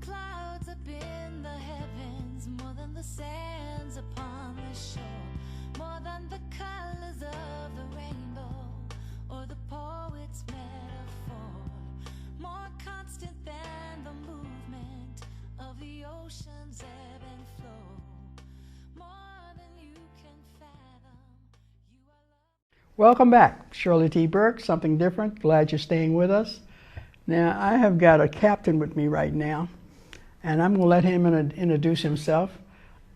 clouds up in the heavens, more than the sands upon the shore, more than the colors of the rainbow or the poet's metaphor, more constant than the movement of the ocean's ebb and flow, more than you can fathom. You are love. Welcome back, Shirley T. Burke, Something Different. Glad you're staying with us. Now, I have got a captain with me right now, and I'm going to let him introduce himself.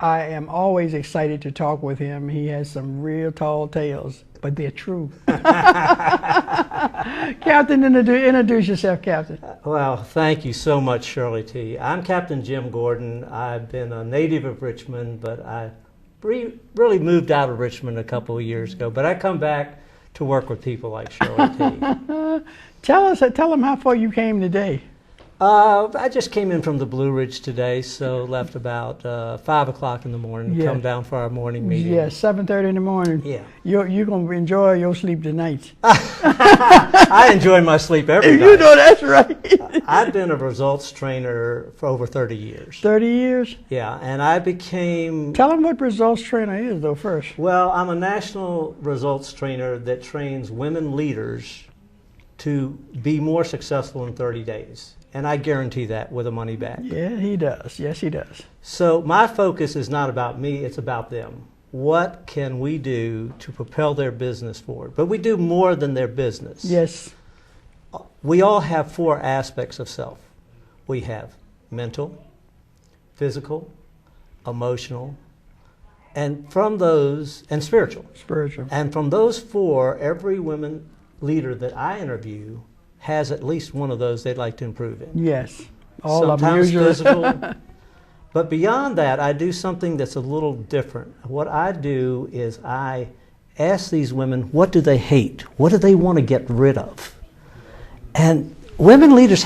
I am always excited to talk with him. He has some real tall tales, but they're true. Captain, introduce yourself, Captain. Well, thank you so much, Shirley T. I'm Captain Jim Gordeon. I've been a native of Richmond, but I really moved out of Richmond a couple of years ago. But I come back to work with people like Shirley T. Tell them how far you came today. I just came in from the Blue Ridge today, so left about 5 o'clock in the morning to come down for our morning meeting. Yeah, 7:30 in the morning. Yeah. You're going to enjoy your sleep tonight. I enjoy my sleep every night. You know that's right. I've been a results trainer for over 30 years. 30 years? Yeah, and I became... Tell them what results trainer is, though, first. Well, I'm a national results trainer that trains women leaders to be more successful in 30 days. And I guarantee that with a money back. Yeah, he does. Yes, he does. So my focus is not about me, it's about them. What can we do to propel their business forward? But we do more than their business. Yes. We all have 4 aspects of self. We have mental, physical, emotional, and from those, and spiritual. Spiritual. And from those 4, every women leader that I interview has at least one of those they'd like to improve in. Yes. All of them Sometimes usually. physical. But beyond that, I do something that's a little different. What I do is I ask these women, what do they hate? What do they want to get rid of? And women leaders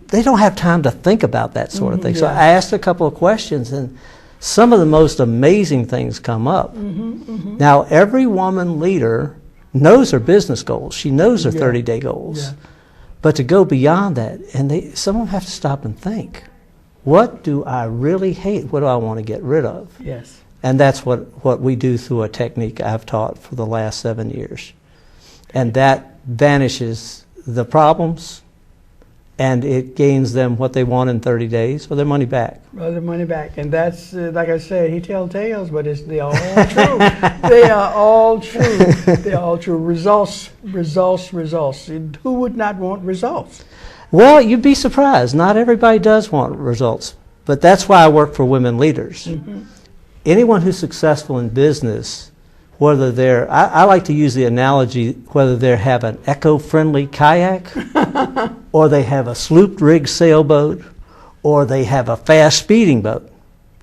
they don't have time to think about that sort of thing. So I asked a couple of questions, and some of the most amazing things come up. Now, every woman leader knows her business goals. She knows her 30-day goals. Yeah. But to go beyond that, and some of them have to stop and think, what do I really hate? What do I want to get rid of? Yes. And that's what we do through a technique I've taught for the last 7 years. And that vanishes the problems, and it gains them what they want in 30 days or their money back. Well, their money back. And that's, like I said, he tells tales, but they're all true. They are all true. They're all true. Results, results, results. Who would not want results? Well, you'd be surprised. Not everybody does want results. But that's why I work for women leaders. Anyone who's successful in business, whether they're, I like to use the analogy, whether they have an eco-friendly kayak, or they have a sloop-rigged sailboat, or they have a fast speeding boat.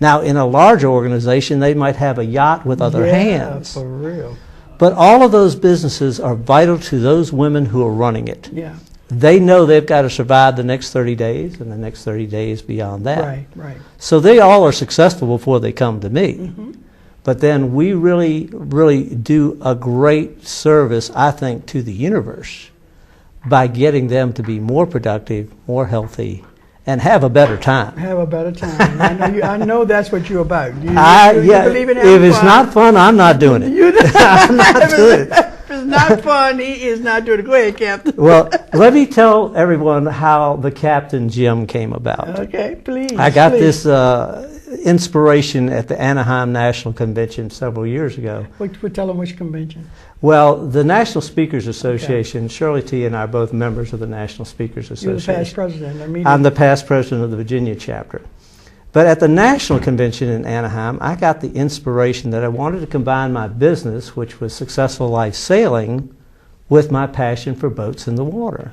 Now, in a larger organization, they might have a yacht with other hands. For real. But all of those businesses are vital to those women who are running it. Yeah. They know they've got to survive the next 30 days and the next 30 days beyond that. Right, right. So they all are successful before they come to me. But then we really, really do a great service, I think, to the universe by getting them to be more productive, more healthy, and have a better time. Have a better time. I know that's what you're about. You believe in if it's not fun, I'm not doing it. I'm not doing it. If it's not fun, he is not doing it. Go ahead, Captain. Well, let me tell everyone how the Captain Jim came about. Okay, please. I got this inspiration at the Anaheim National Convention several years ago. Tell them which convention. Well, the National Speakers Association, Shirley T. and I are both members of the National Speakers Association. You're the past president. I'm the past president of the Virginia chapter. But at the National Convention in Anaheim, I got the inspiration that I wanted to combine my business, which was successful life sailing, with my passion for boats in the water.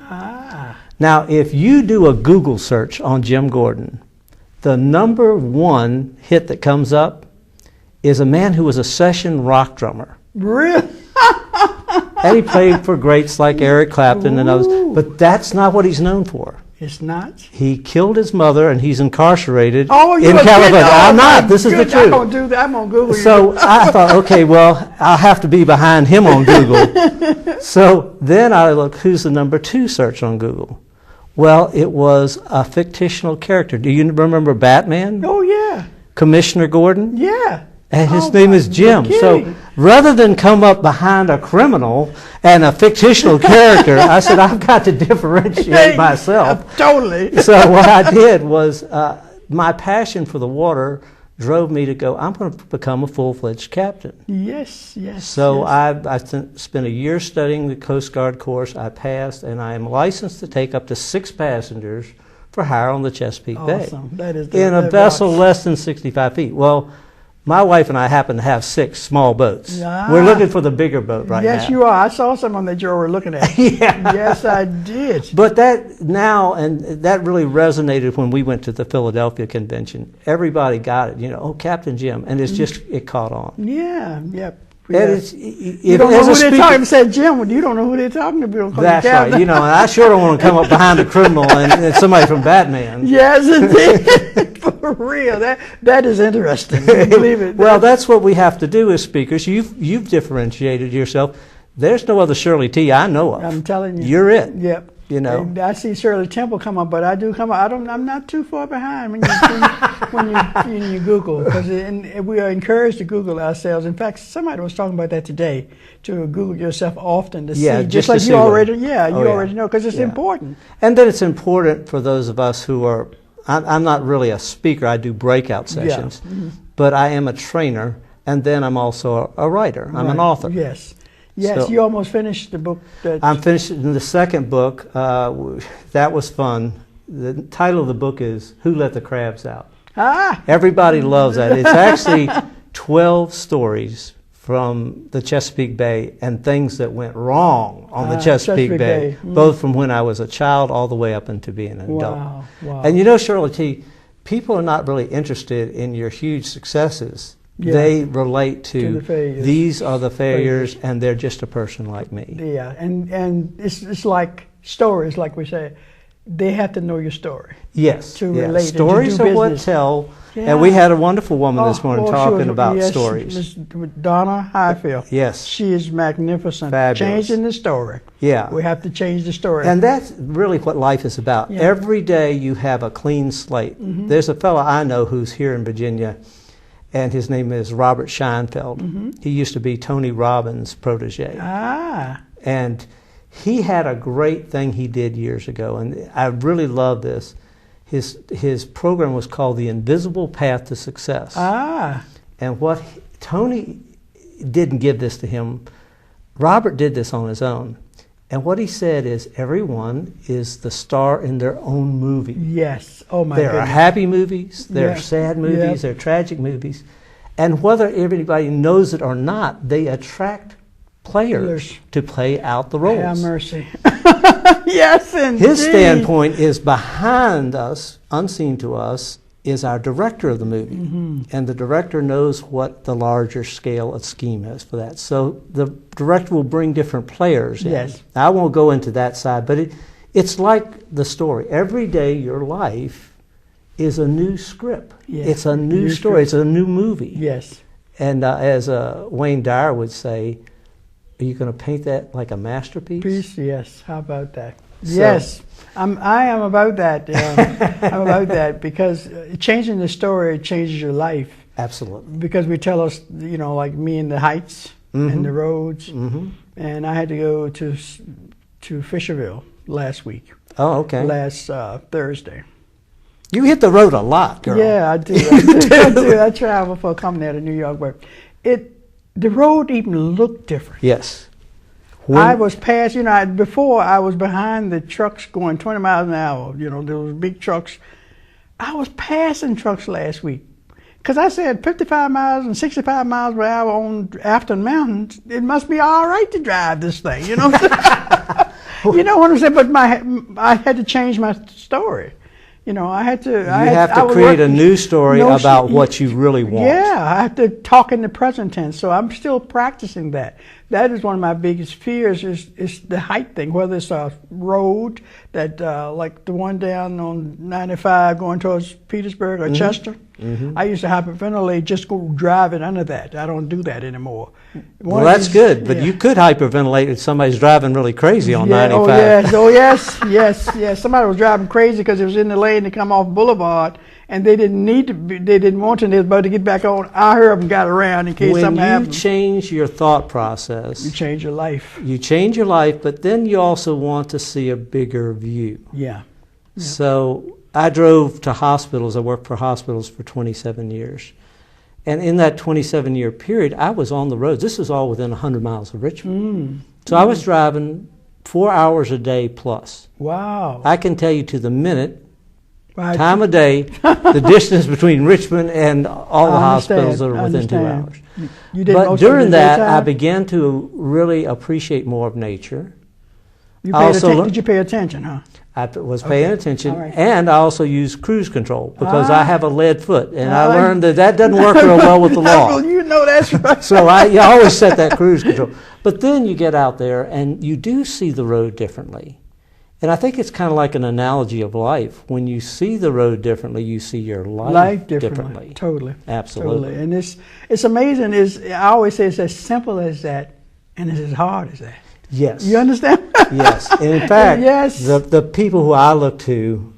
Now, if you do a Google search on Jim Gordeon, the #1 hit that comes up is a man who was a session rock drummer. Really? And he played for greats like Eric Clapton and others. But that's not what he's known for. It's not? He killed his mother and he's incarcerated in California. I'm not. This is the truth. I'm going to do that. I'm going to Google you. So I thought, okay, well, I'll have to be behind him on Google. So then I looked, who's the #2 search on Google? Well, it was a fictional character. Do you remember Batman? Oh, yeah. Commissioner Gordon? Yeah. And his Oh, name is Jim. you're So kidding. rather than come up behind a criminal and a fictional character, I said, I've got to differentiate myself. Totally. So what I did was my passion for the water drove me to go, I'm going to become a full-fledged captain. Yes, yes. So yes. I spent a year studying the Coast Guard course. I passed, and I am licensed to take up to 6 passengers for hire on the Chesapeake Bay. Awesome. That is In a that vessel rocks. less than 65 feet. Well, my wife and I happen to have 6 small boats. Ah. We're looking for the bigger boat right now. Yes, you are. I saw someone that you were looking at. Yeah. Yes, I did. But that now, and that really resonated when we went to the Philadelphia convention. Everybody got it, oh, Captain Jim, and it's just, it caught on. Yeah, yep. And Yeah. it's, You don't know who they're talking. Said Jim. You don't know who they're talking about. That's right. And I sure don't want to come up behind a criminal and somebody from Batman. Yes, indeed. For real. That is interesting. Believe it. Well, that's what we have to do as speakers. You've differentiated yourself. There's no other Shirley T I know of. I'm telling you. You're it. Yep. And I see Shirley Temple come up, but I do come up. I'm not too far behind when you Google, because we are encouraged to Google ourselves. In fact, somebody was talking about that today, to Google yourself often to see, just like you already, already know, because it's important. And then it's important for those of us who are. I'm not really a speaker. I do breakout sessions, but I am a trainer, and then I'm also a writer. I'm an author. Yes. Yes, So, you almost finished the book. I'm finishing the second book. That was fun. The title of the book is Who Let the Crabs Out? Everybody loves that. It's actually 12 stories from the Chesapeake Bay and things that went wrong on the Chesapeake Bay, both from when I was a child all the way up into being an adult. Wow. And Shirley T., people are not really interested in your huge successes. Yeah. They relate to the failures. These are the failures, and they're just a person like me. Yeah, and it's like stories, like we say. They have to know your story. Yes. To relate. Stories to do are what business. tell. Yeah. And we had a wonderful woman this morning talking about yes, stories. Miss Donna Highfield. Yes. She is magnificent. Fabulous. Changing the story. Yeah. We have to change the story. And that's really what life is about. Yeah. Every day you have a clean slate. There's a fellow I know who's here in Virginia, and his name is Robert Scheinfeld. He used to be Tony Robbins' protege. And he had a great thing he did years ago, and I really love this. His program was called The Invisible Path to Success. And what Tony didn't give this to him, Robert did this on his own. And what he said is everyone is the star in their own movie. Yes. Oh my There goodness. are happy movies, there are Yeah. sad movies, Yeah. there are tragic movies. And whether everybody knows it or not, they attract players to play out the roles. Have mercy. Yes, indeed. His standpoint is behind us, unseen to us, is our director of the movie. And the director knows what the larger scale of scheme is for that. So the director will bring different players in. Yes. I won't go into that side, but it's like the story. Every day your life is a new script. Yes. It's a new story. It's a new movie. Yes. And as Wayne Dyer would say, are you going to paint that like a masterpiece? Peace, yes. How about that? So- Yes. I am about that. I'm about that because changing the story changes your life. Absolutely. Because we tell us, like me in the Heights and the roads. And I had to go to Fisherville last week. Oh, okay. Last Thursday. You hit the road a lot, girl. Yeah, I do. I do. I travel for a company out of New York, but the road even looked different. Yes. I was past, before I was behind the trucks going 20 miles an hour, those big trucks. I was passing trucks last week because I said 55 miles and 65 miles per hour on Afton Mountains. It must be all right to drive this thing, You know what I'm saying? But I had to change my story. I had to. You have to create a new story about what you really want. Yeah, I have to talk in the present tense. So I'm still practicing that. That is one of my biggest fears is the height thing. Whether it's a road that like the one down on 95 going towards Petersburg or Chester, I used to hyperventilate, just go driving under that. I don't do that anymore. Well, that's good, but you could hyperventilate if somebody's driving really crazy on Yeah, 95. oh yes. Somebody was driving crazy because it was in the lane to come off Boulevard, and they didn't need to be, they didn't want to, they was about to get back on. I heard them got around in case something happened. When you change your thought process, You change your life. you change your life, but then you also want to see a bigger view. Yeah. So I drove to hospitals. I worked for hospitals for 27 years. And in that 27-year period, I was on the roads. This was all within 100 miles of Richmond. So I was driving 4 hours a day plus. Wow. I can tell you to the minute, Right. time of day, the distance between Richmond and all the I hospitals that understand. are within 2 I hours. understand. You did But most of it during in that, I daytime? began to really appreciate more of nature. You I paid also atten- Did you pay attention, huh? I was paying attention, All right. and I also used cruise control because I have a lead foot, and I Ah. learned that doesn't work real well with the law. Well, you know that's right. So you always set that cruise control. But then you get out there, and you do see the road differently. And I think it's kind of like an analogy of life. When you see the road differently, you see your life differently. Totally. Absolutely. Totally. And it's amazing. I always say it's as simple as that, and it's as hard as that. Yes. You understand? Yes. And in fact, Yes. the people who I look to,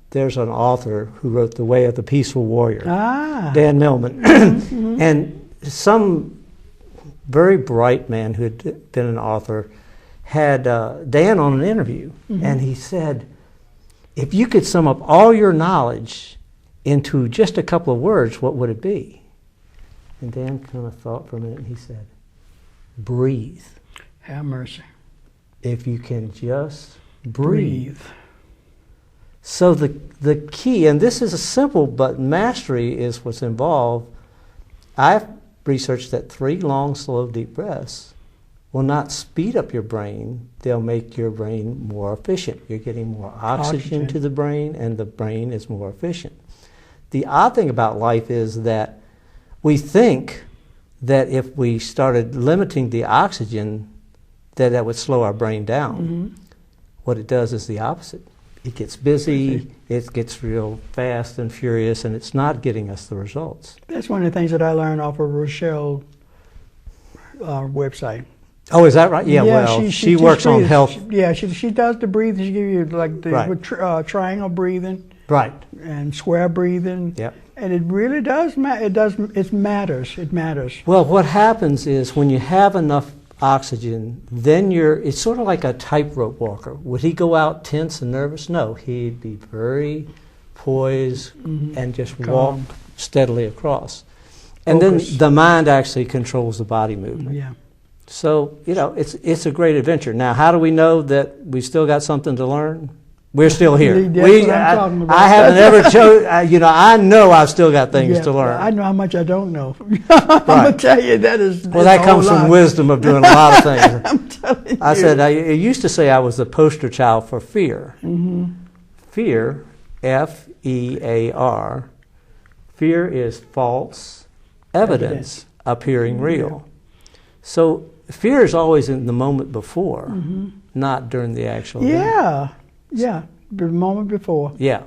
there's an author who wrote The Way of the Peaceful Warrior, Dan Millman. And some very bright man who had been an author had Dan on an interview, and he said, if you could sum up all your knowledge into just a couple of words, what would it be? And Dan kind of thought for a minute, and he said, breathe. Have mercy. If you can just breathe. So the key, and this is a simple, but mastery is what's involved. I've researched that 3 long, slow, deep breaths will not speed up your brain. They'll make your brain more efficient. You're getting more oxygen to the brain, and the brain is more efficient. The odd thing about life is that we think that if we started limiting the oxygen, that would slow our brain down. What it does is the opposite. It gets busy, it gets real fast and furious, and it's not getting us the results. That's one of the things that I learned off of Rochelle's website. Oh, is that right? Yeah, well, she works on health. She does the breathing. She gives you like the Right. triangle breathing Right. and square breathing. Yep. And it really does it matters. It matters. Well, what happens is when you have enough oxygen, then it's sort of like a tightrope walker. Would he go out tense and nervous? No, he'd be very poised and just walk steadily across. And Focus. then the mind actually controls the body movement. Yeah. So, it's a great adventure. Now, how do we know that we still got something to learn? We're still here. That's what I'm talking about. I haven't ever chosen, I know I've still got things to learn. I know how much I don't know. I'm going to tell you that is. Well, that comes from wisdom of doing a lot of things. I'm telling you. I said, I used to say I was the poster child for fear. Fear, F-E-A-R, fear is false evidence appearing real. So fear is always in the moment before, not during the actual event. Yeah, the moment before. Yeah.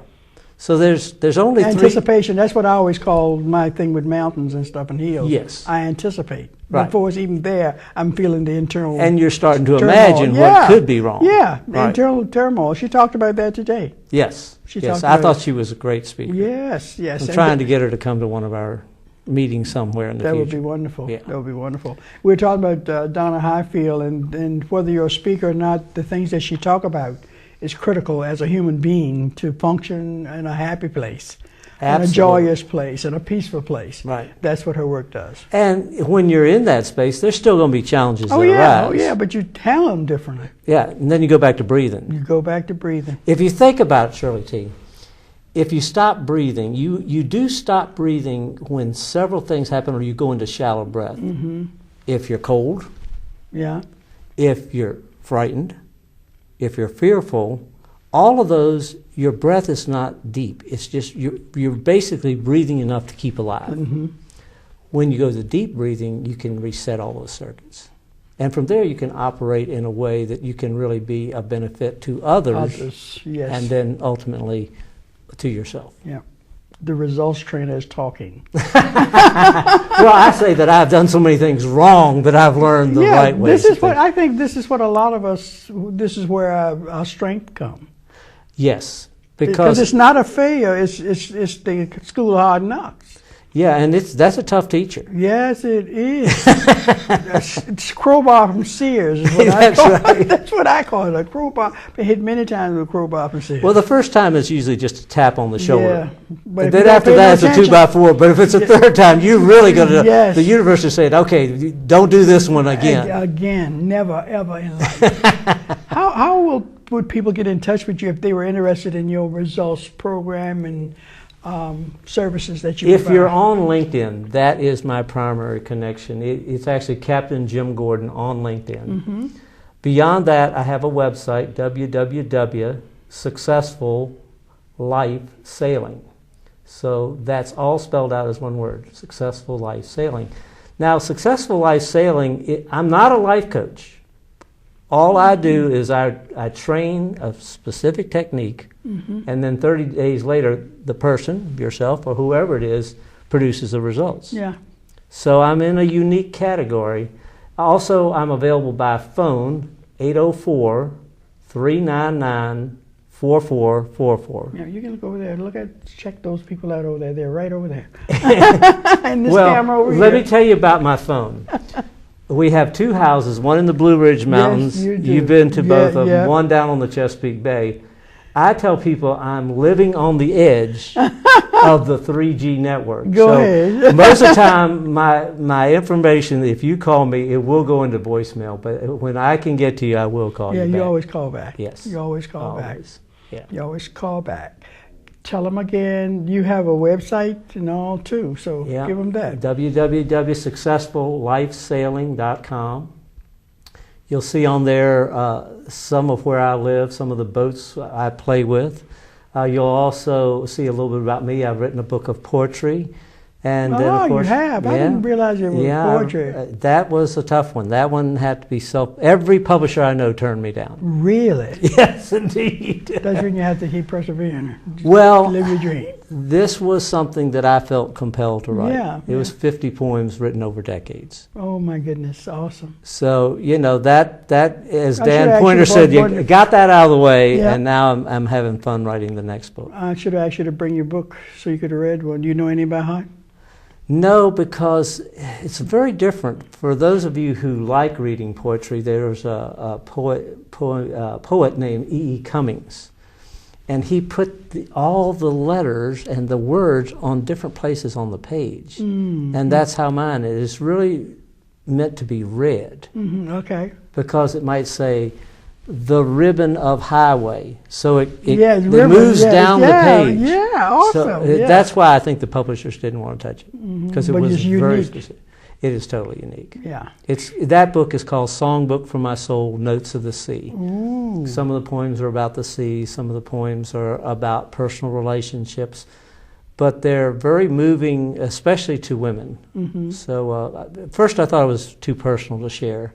So there's only Anticipation, that's what I always call my thing with mountains and stuff and hills. Yes. I anticipate. Right. Before it's even there, I'm feeling the internal And you're starting to turmoil. imagine what could be wrong. Yeah, the Right. internal turmoil. She talked about that today. Yes. She Yes. talked I about thought it. she was a great speaker. Yes. I'm trying to get her to come to one of our meetings somewhere in the That future. would be wonderful. Yeah. That would be wonderful. We're talking about Donna Highfield, and whether you're a speaker or not, the things that she talk about is critical as a human being to function in a happy place, in a Absolutely. joyous place, in a peaceful place. Right. That's what her work does. And when you're in that space, there's still going to be challenges that Oh arise. yeah, but you handle them differently. Yeah, and then you go back to breathing. You go back to breathing. If you think about it, Shirley T., if you stop breathing, you do stop breathing when several things happen or you go into shallow breath. If you're cold, Yeah. if you're frightened, if you're fearful, all of those, your breath is not deep. It's just you're basically breathing enough to keep alive. When you go to deep breathing, you can reset all those circuits. And from there, you can operate in a way that you can really be a benefit to others, Yes. and then ultimately to yourself. Yeah. the results trainer is talking. Well, I say that I've done so many things wrong that I've learned the right way. I think this is what a lot of us, this is where our strength comes. Yes. Because it's not a failure, it's the school of hard knocks. Yeah, and that's a tough teacher. Yes, it is. It's crowbar from Sears is what I call it. That's what I call it, a crowbar. Been hit many times with a crowbar from Sears. Well, the first time is usually just a tap on the shoulder. Yeah. But then after that, it's a 2x4. But if it's a third time, you really got to. Yes. The university said, "Okay, don't do this one again." Again, never ever in life. How would people get in touch with you if they were interested in your results program and services that you If provide? you're on LinkedIn, that is my primary connection. It's actually Captain Jim Gordeon on LinkedIn. Mm-hmm. Beyond that, I have a website, www.successfullifesailing. So that's all spelled out as one word, Successful Life Sailing. Now, Successful Life Sailing, I'm not a life coach. All I do is I train a specific technique, and then 30 days later, the person, yourself or whoever it is, produces the results. Yeah. So I'm in a unique category. Also, I'm available by phone, 804-399-4444. Yeah, you can look over there. Check those people out over there. They're right over there. And this camera over here. Let me tell you about my phone. We have two houses, one in the Blue Ridge Mountains. Yes, you do. You've been to both of them, Yeah. one down on the Chesapeake Bay. I tell people I'm living on the edge of the 3G network. Go ahead. Most of the time, my information, if you call me, it will go into voicemail. But when I can get to you, I will call you back. Yeah, you always call back. Yes. You always call back. Always. Yeah. You always call back. Tell them again, you have a website and all too, so Yeah. give them that. www.successfullifesailing.com. You'll see on there some of where I live, some of the boats I play with. You'll also see a little bit about me. I've written a book of poetry. And then, of course, you have? I didn't realize it was poetry. That was a tough one. That one had to be every publisher I know turned me down. Really? Yes, indeed. That's when you have to keep persevering. Well, live your dream. This was something that I felt compelled to write. Yeah, it was 50 poems written over decades. Oh my goodness, awesome. So, that as Dan Pointer said, you got that out of the way, and now I'm having fun writing the next book. I should have asked you to bring your book so you could have read one. Do you know anything by heart? No, because it's very different. For those of you who like reading poetry, there's a poet named E.E. Cummings. And he put all the letters and the words on different places on the page. And that's how mine is. It's really meant to be read. Okay. Because it might say, the ribbon of highway. So it ribbon, moves down the page. Yeah, awesome. So that's why I think the publishers didn't want to touch it. Because it was very specific. It is totally unique. Yeah. That book is called Songbook for My Soul, Notes of the Sea. Ooh. Some of the poems are about the sea. Some of the poems are about personal relationships. But they're very moving, especially to women. So first I thought it was too personal to share.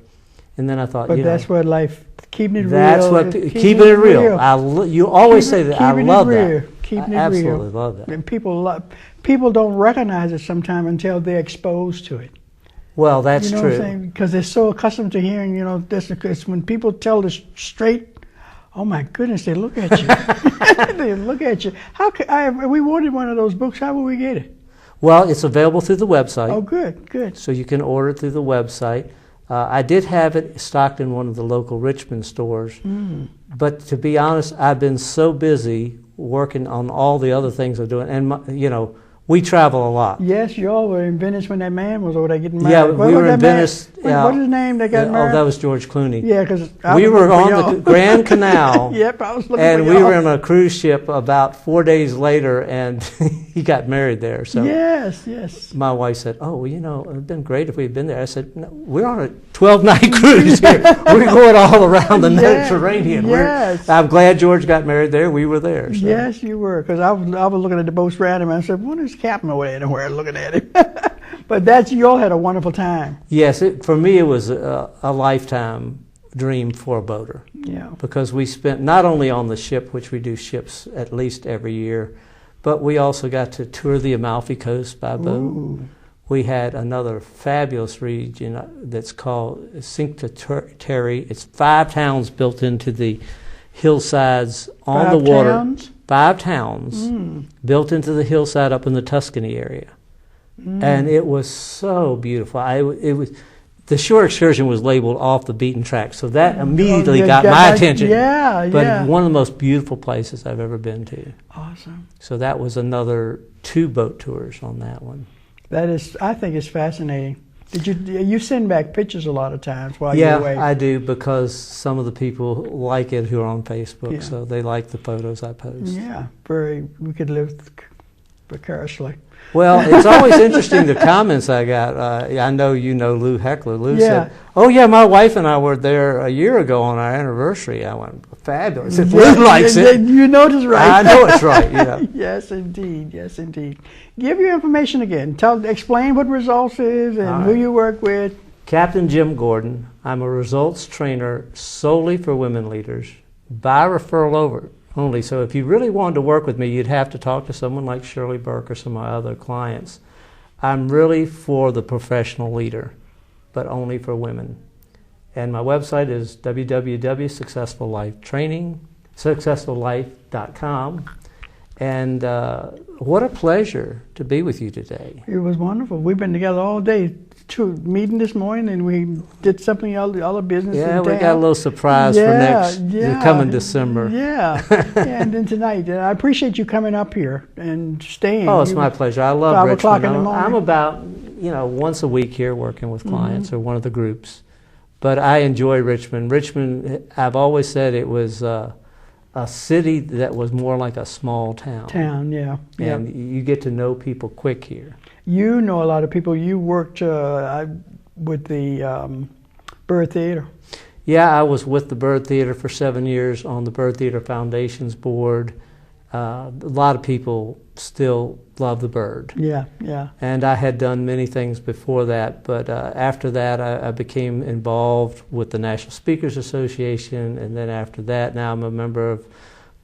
And then I thought, but that's what life, keeping it that's real. That's what, keeping it real. You always say that. I love that. Keeping it real. I absolutely love that. And people don't recognize it sometimes until they're exposed to it. Well, that's true. You know what I'm saying? Because they're so accustomed to hearing, this. Because when people tell the straight, oh my goodness, they look at you. They look at you. We wanted one of those books. How will we get it? Well, it's available through the website. Oh, good. So you can order it through the website. I did have it stocked in one of the local Richmond stores, but to be honest, I've been so busy working on all the other things I'm doing, and we travel a lot. Yes, you all were in Venice when that man was over there getting married. Yeah, we were in Venice. What's his name that got married? Oh, that was George Clooney. Yeah, because we were on the Grand Canal. Yep, I was looking and for we were in a cruise ship about 4 days later, and he got married there. So yes. My wife said, "Oh, well, it'd been great if we'd been there." I said, "No, we're on a 12-night cruise here. We're going all around the Mediterranean. Yes. I'm glad George got married there. We were there." So. Yes, you were, because I was looking at the boats around him, and I said, "What is Captain over there?" Looking at him. But you all had a wonderful time. Yes, for me it was a lifetime dream for a boater. Yeah. Because we spent not only on the ship, which we do ships at least every year, But we also got to tour the Amalfi Coast by boat. Ooh. We had another fabulous region that's called Cinque Terre. It's 5 towns built into the hillsides on the water. Towns? 5 towns built into the hillside up in the Tuscany area. And it was so beautiful. It was the shore excursion was labeled off the beaten track, so that immediately got my attention. Yeah, but yeah. one of the most beautiful places I've ever been to. Awesome. So that was another 2 boat tours on that one. That is, I think it's fascinating. You send back pictures a lot of times while you're away? Yeah, I do, because some of the people like it who are on Facebook, so they like the photos I post. Yeah, we could live vicariously. Well, it's always interesting the comments I got. I know you know Lou Heckler. Lou said, "Oh yeah, my wife and I were there a year ago on our anniversary." I went, "Fabulous! If Lou likes it, you notice right." I know it's right. Yeah. Yes, indeed. Yes, indeed. Give your information again. Explain what Results is and who you work with. Captain Jim Gordeon. I'm a results trainer solely for women leaders, by referral only. So if you really wanted to work with me, you'd have to talk to someone like Shirley Burke or some of my other clients. I'm really for the professional leader, but only for women. And my website is successfullife.com. And what a pleasure to be with you today. It was wonderful. We've been together all day. Meeting this morning, and we did something other business. Yeah, we got a little surprise for the coming December. Yeah, and then tonight. And I appreciate you coming up here and staying. Oh, it's my pleasure. I love 5 Richmond. o'clock in the morning. I'm about once a week here working with clients or one of the groups, but I enjoy Richmond. Richmond, I've always said it was a city that was more like a small town. Yeah. And you get to know people quick here. You know a lot of people. You worked with the Burke Theater. Yeah, I was with the Burke Theater for 7 years on the Burke Theater Foundation's board. A lot of people still love the Bird. Yeah. And I had done many things before that, but after that I became involved with the National Speakers Association, and then after that now I'm a member of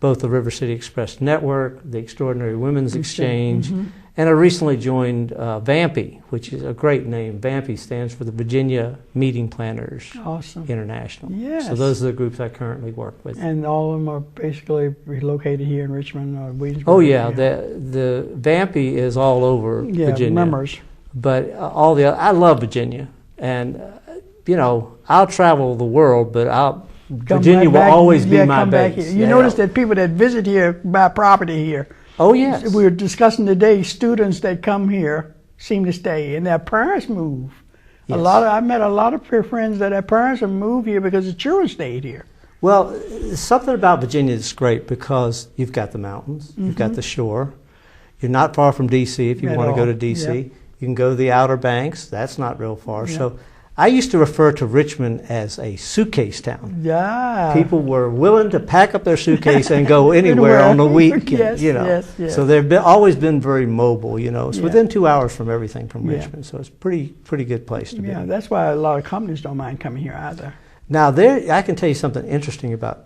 both the River City Express Network, the Extraordinary Women's Exchange, and I recently joined VAMPI, which is a great name. VAMPI stands for the Virginia Meeting Planners International. Yes. So those are the groups I currently work with. And all of them are basically located here in Richmond or Williamsburg. Oh yeah, the VAMPI is all over Virginia. Members. But all the I love Virginia, and I'll travel the world, but Virginia will always be my base. You notice that people that visit here buy property here. Oh yes. We were discussing today. Students that come here seem to stay, and their parents move. Yes. I met a lot of friends that their parents have moved here because the children stayed here. Well, something about Virginia that's great because you've got the mountains, you've got the shore. You're not far from D.C. if you want to go to D.C. Yeah. You can go to the Outer Banks. That's not real far. Yeah. So I used to refer to Richmond as a suitcase town. Yeah. People were willing to pack up their suitcase and go anywhere on the week. Yes. So they've always been very mobile. It's within 2 hours from everything from Richmond. So it's a pretty good place to be. Yeah, that's why a lot of companies don't mind coming here either. Now, I can tell you something interesting about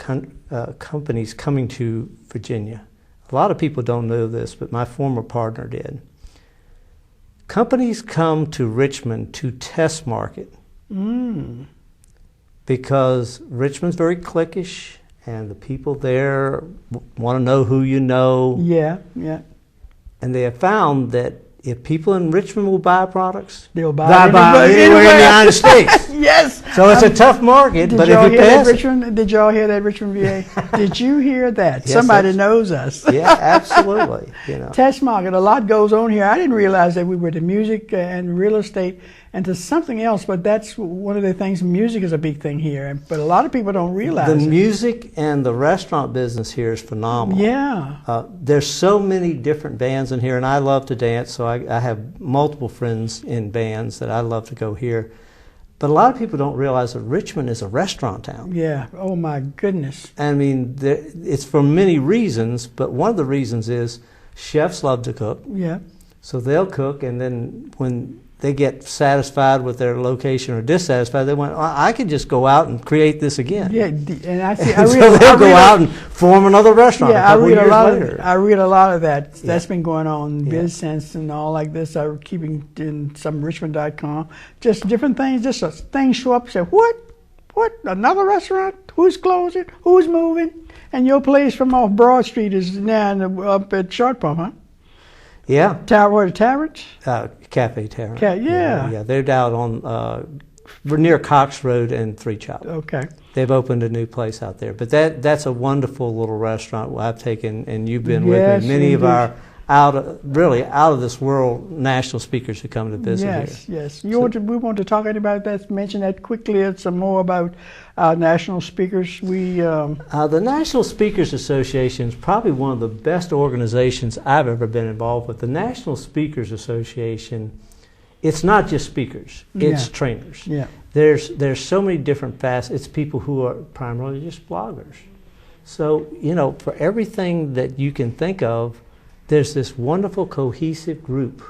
companies coming to Virginia. A lot of people don't know this, but my former partner did. Companies come to Richmond to test market. Because Richmond's very cliquish, and the people there want to know who you know. Yeah. And they have found that if people in Richmond will buy products, they'll buy anywhere in the United States. Yes. So it's a tough market, but if you pass it. Did y'all hear that, Richmond, VA? Did you hear that? Yes, Somebody knows us. Yeah, absolutely. Test market, a lot goes on here. I didn't realize that we were to music and real estate and to something else, but that's one of the things. Music is a big thing here, but a lot of people don't realize the music and the restaurant business here is phenomenal. Yeah. There's so many different bands in here, and I love to dance, so I have multiple friends in bands that I love to go hear. But a lot of people don't realize that Richmond is a restaurant town. Yeah. Oh my goodness. I mean, it's for many reasons, but one of the reasons is chefs love to cook. Yeah. So they'll cook, and then when they get satisfied with their location or dissatisfied, they went, I could just go out and create this again. Yeah, and I see. And so they'll go out and form another restaurant a couple years later. I read a lot of that. Yeah. That's been going on, Yeah. BizSense and all like this. I'm keeping in some Richmond.com. Just different things. Just things show up and say, what? Another restaurant? Who's closing? Who's moving? And your place from off Broad Street is now up at Short Pump, huh? Yeah. Tarrant? Cafe Tarrant. Yeah. They're down on we're near Cox Road and Three Chop. Okay. They've opened a new place out there, but that's a wonderful little restaurant I've taken, and you've been with me. Many of our out of this world national speakers who come to visit here. Yes. We want to talk about that. Mention that quickly. Some more about our national speakers. The National Speakers Association is probably one of the best organizations I've ever been involved with. The National Speakers Association, it's not just speakers; it's trainers. Yeah. There's so many different facets. It's people who are primarily just bloggers. So for everything that you can think of, there's this wonderful cohesive group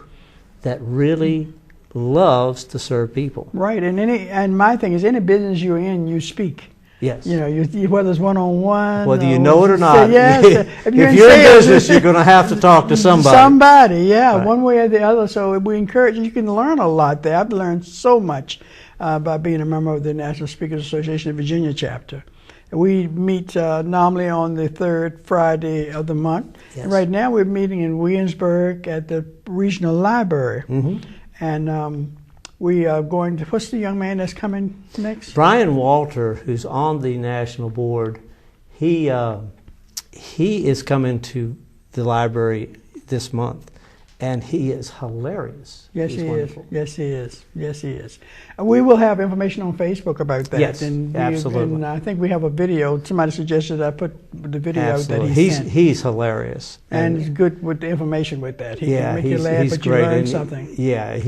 that really loves to serve people. Right, and my thing is, any business you're in, you speak. Yes. Whether it's one-on-one. Whether you know it or not. Yes. If you're in business, you're going to have to talk to somebody. Right. One way or the other. So we encourage you. You can learn a lot there. I've learned so much by being a member of the National Speakers Association of Virginia chapter. We meet normally on the third Friday of the month. Yes. And right now we're meeting in Williamsburg at the Regional Library. Mm-hmm. And we are going to, what's the young man that's coming next? Brian Walter, who's on the national board, he is coming to the library this month. And he is hilarious. Yes, He's he wonderful. is. Yes, he is. And we will have information on Facebook about that. Yes, and absolutely. And I think we have a video. Somebody suggested I put the video Absolutely. that he sent. He's hilarious. And he's good with the information with that. He can make you he's laugh, but great. you learn something. Yeah,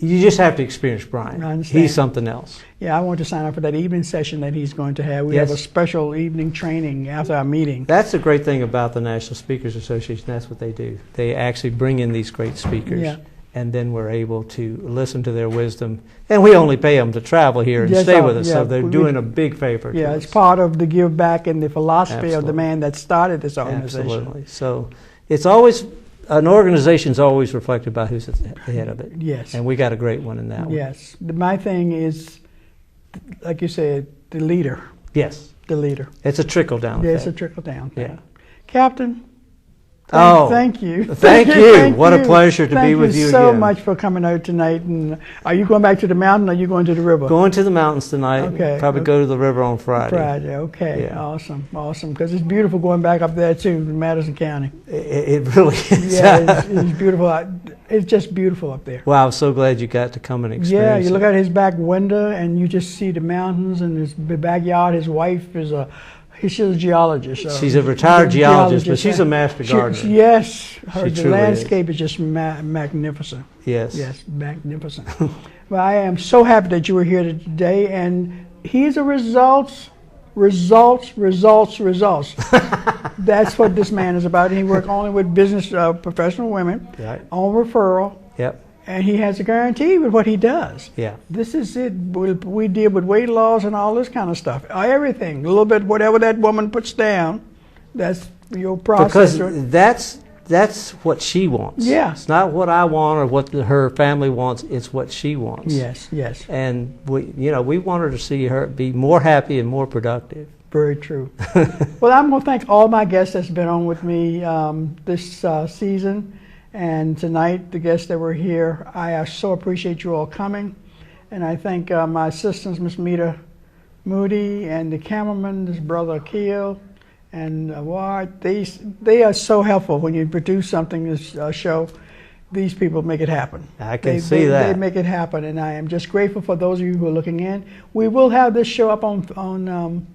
you just have to experience Brian. I understand. He's something else. Yeah, I want to sign up for that evening session that he's going to have. We Yes. have a special evening training after our meeting. That's the great thing about the National Speakers Association. That's what they do. They actually bring in these great speakers. Yeah. And then we're able to listen to their wisdom. And we only pay them to travel here and stay with us. So they're doing a big favor to us. It's part of the give back and the philosophy of the Absolutely. man that started this organization. Absolutely. So it's always, an organization's always reflected by who's at the head of it. Yes. And we got a great one in that one. Yes. My thing is, like you said, the leader. Yes. The leader. It's a trickle-down Yeah, effect. it's a trickle-down thing. Yeah. Captain, thank you. Thank you. What a pleasure to be with you Thank you so again. much for coming out tonight. And are you going back to the mountain or are you going to the river? Going to the mountains tonight. Okay. Probably go to the river on Friday. Okay. Yeah. Awesome. Because it's beautiful going back up there too in Madison County. It really is. Yeah, it's beautiful. It's just beautiful up there. Well, I'm so glad you got to come and experience Yeah, you look it. out his back window and you just see the mountains and his backyard. His wife is she's a geologist. So She's a retired geologist, but she's a master gardener. Yes, the truly landscape is just magnificent. Yes. Yes, magnificent. Well, I am so happy that you were here today, and he's a results. That's what this man is about. He works only with business professional women Right. on referral, Yep. and he has a guarantee with what he does. Yeah. This is it. We deal with weight loss and all this kind of stuff. Everything, a little bit, whatever that woman puts down, that's your process. Because that's what she wants. Yeah. It's not what I want or what her family wants. It's what she wants. Yes. And we want her to see her be more happy and more productive. Very true. Well, I'm going to thank all my guests that's been on with me this season. And tonight, the guests that were here, I so appreciate you all coming. And I thank my assistants, Miss Mita Moody, and the cameraman, his brother Akil, and Ward. They are so helpful when you produce something, this show. These people make it happen. I can see that. They make it happen, and I am just grateful for those of you who are looking in. We will have this show up on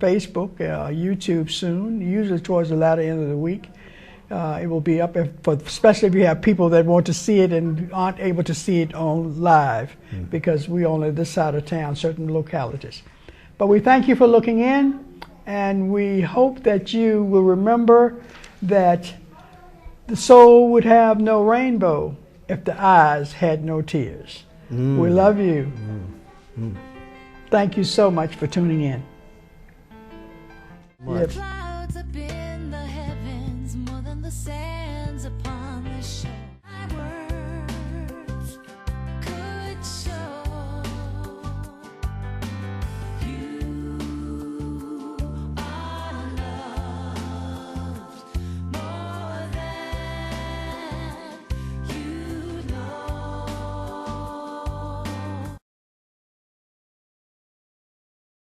Facebook, YouTube soon, usually towards the latter end of the week. It will be up, especially if you have people that want to see it and aren't able to see it on live, because we only this side of town, certain localities. But we thank you for looking in, and we hope that you will remember that the soul would have no rainbow if the eyes had no tears. We love you. Thank you so much for tuning in. Much. Yep.